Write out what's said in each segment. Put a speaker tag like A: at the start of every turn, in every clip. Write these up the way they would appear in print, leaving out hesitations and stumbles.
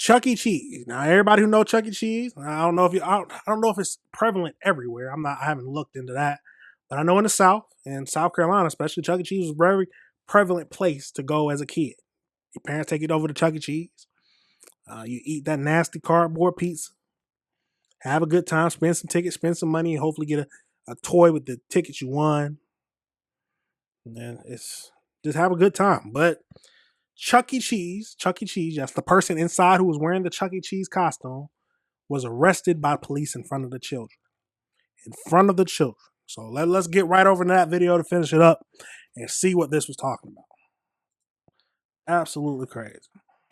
A: Chuck E. Cheese. Now, everybody who knows Chuck E. Cheese, I don't know if I don't know if it's prevalent everywhere. I haven't looked into that, but I know in the South, in South Carolina, especially, Chuck E. Cheese was a very prevalent place to go as a kid. Your parents take you over to Chuck E. Cheese. You eat that nasty cardboard pizza, have a good time, spend some tickets, spend some money, and hopefully get a toy with the tickets you won. And then it's just have a good time. But Chuck E. Cheese, yes, the person inside who was wearing the Chuck E. Cheese costume was arrested by police in front of the children. In front of the children. So let's get right over to that video to finish it up and see what this was talking about. Absolutely crazy.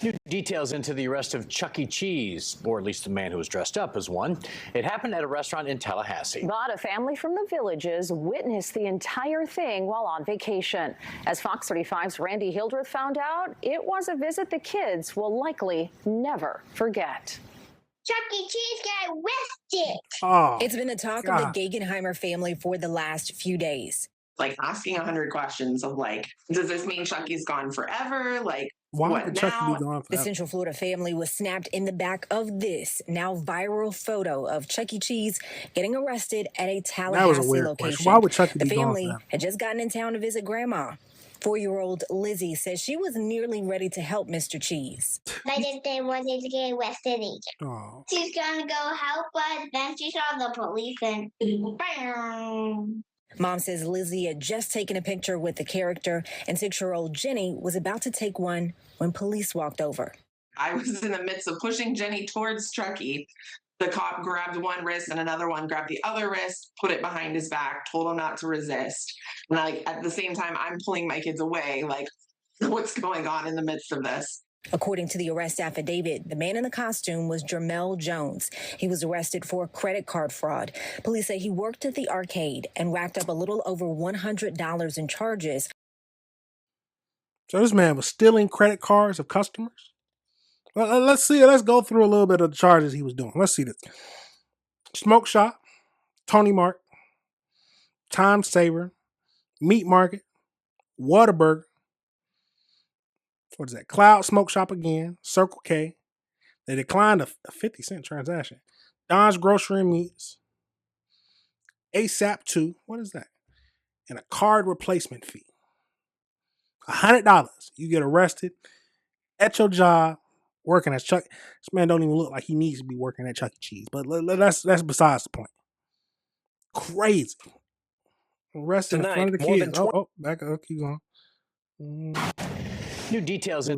B: New details into the arrest of Chuck E. Cheese, or at least the man who was dressed up as one. It happened at a restaurant in Tallahassee.
C: But a family from the Villages witnessed the entire thing while on vacation. As Fox 35's Randy Hildreth found out, it was a visit the kids will likely never forget.
D: Chuck E. Cheese got arrested.
A: Oh,
E: it's been the talk of the Gegenheimer family for the last few days.
F: Like asking 100 questions of like, does this mean Chucky's gone forever? Like,
A: why would Chucky be gone forever?
E: The Central Florida family was snapped in the back of this now viral photo of Chuck E. Cheese getting arrested at a Tallahassee location.
A: Question. Why would Chucky be gone forever?
E: The family had just gotten in town to visit Grandma. 4-year-old Lizzie says she was nearly ready to help Mr. Cheese.
D: I just didn't want him to get arrested either.
A: Oh.
D: She's gonna go help us, then she saw the police and bam.
E: Mom says Lizzie had just taken a picture with the character, and 6-year-old Jenny was about to take one when police walked over.
F: I was in the midst of pushing Jenny towards Chucky. The cop grabbed one wrist and another one grabbed the other wrist, put it behind his back, told him not to resist. And like at the same time, I'm pulling my kids away. Like, what's going on in the midst of this?
E: According to the arrest affidavit, the man in the costume was Jermell Jones. He was arrested for credit card fraud. Police say he worked at the arcade and racked up a little over $100 in charges.
A: So this man was stealing credit cards of customers? Well, let's see. Let's go through a little bit of the charges he was doing. Let's see this. Smoke Shop, Tony Mart, Time Saver, Meat Market, Whataburger. What is that? Cloud Smoke Shop again, Circle K. They declined a 50-cent transaction. Don's Grocery and Meats, ASAP 2. What is that? And a card replacement fee. $100. You get arrested at your job working as Chuck. This man don't even look like he needs to be working at Chuck E. Cheese. But that's besides the point. Crazy. Arrested in front of the kids. Back up. Keep going.
B: New details.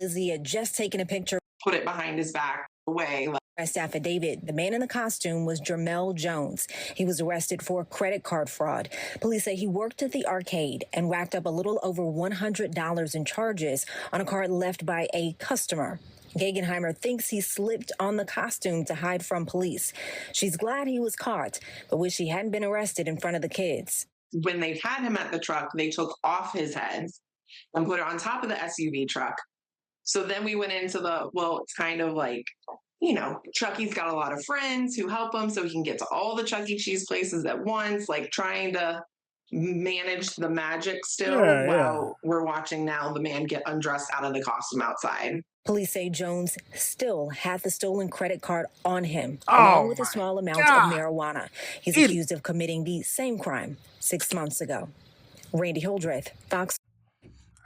E: Lizzie had just taken a picture.
F: Put it behind his back, away.
E: Arrest affidavit. The man in the costume was Jermell Jones. He was arrested for credit card fraud. Police say he worked at the arcade and racked up a little over $100 in charges on a card left by a customer. Gegenheimer thinks he slipped on the costume to hide from police. She's glad he was caught, but wish he hadn't been arrested in front of the kids.
F: When they had him at the truck, they took off his head and put it on top of the SUV truck. So then we went into it's kind of like, you know, Chucky's got a lot of friends who help him so he can get to all the Chuck E. Cheese places at once, like trying to manage the magic still while we're watching now the man get undressed out of the costume outside.
E: Police say Jones still had the stolen credit card on him, along with a small amount of marijuana. He's accused of committing the same crime 6 months ago. Randy Hildreth, Fox.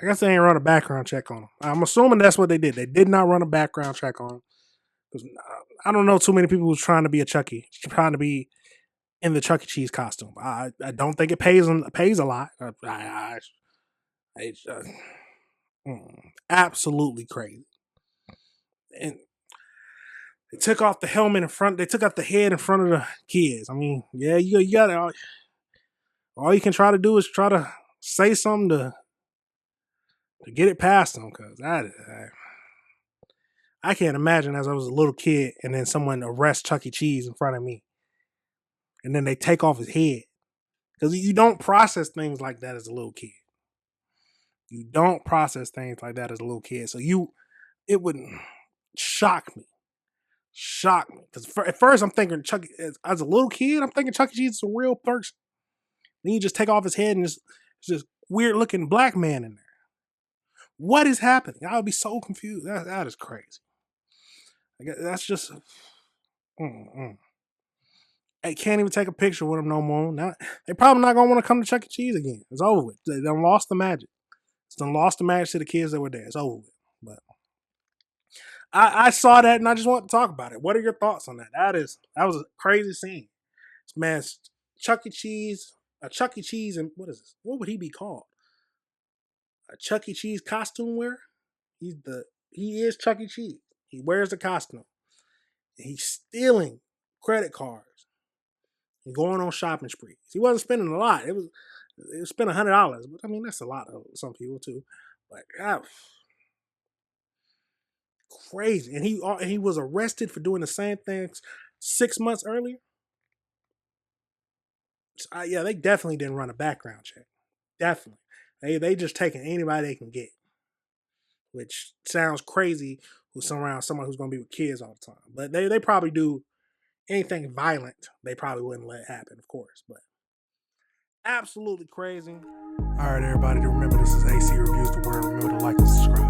A: I guess they ain't run a background check on him. I'm assuming that's what they did. They did not run a background check on him. I don't know too many people who's trying to be a Chucky, trying to be in the Chuck E. Cheese costume. I don't think it pays a lot. Absolutely crazy. And they took off the helmet in front. They took off the head in front of the kids. I mean, yeah, you got it. All you can try to do is try to say something to get it past them, because I can't imagine as I was a little kid and then someone arrests Chuck E. Cheese in front of me, and then they take off his head, because you don't process things like that as a little kid. You don't process things like that as a little kid, so it would shock me. Because at first I'm thinking as a little kid, I'm thinking Chuck E. Cheese is a real person. Then you just take off his head and it's this weird looking black man in there. What is happening? I would be so confused. That is crazy. That's just. They can't even take a picture with them no more. Now they probably not gonna want to come to Chuck E. Cheese again. It's over with. They done lost the magic. It's done lost the magic to the kids that were there. It's over with. But I saw that and I just want to talk about it. What are your thoughts on that? That was a crazy scene. This man's Chuck E. Cheese, a Chuck E. Cheese, and what is this? What would he be called? A Chuck E. Cheese costume wearer? He is Chuck E. Cheese. He wears the costume. He's stealing credit cards and going on shopping sprees. He wasn't spending a lot. It was spent $100, but I mean that's a lot of some people too. But crazy. And he was arrested for doing the same things 6 months earlier. So, yeah, they definitely didn't run a background check. Definitely, they just taking anybody they can get, which sounds crazy with someone who's going to be with kids all the time. But they probably do anything violent. They probably wouldn't let it happen, of course. But absolutely crazy. All right, everybody, remember this is AC Reviews the Word. Remember to like and subscribe.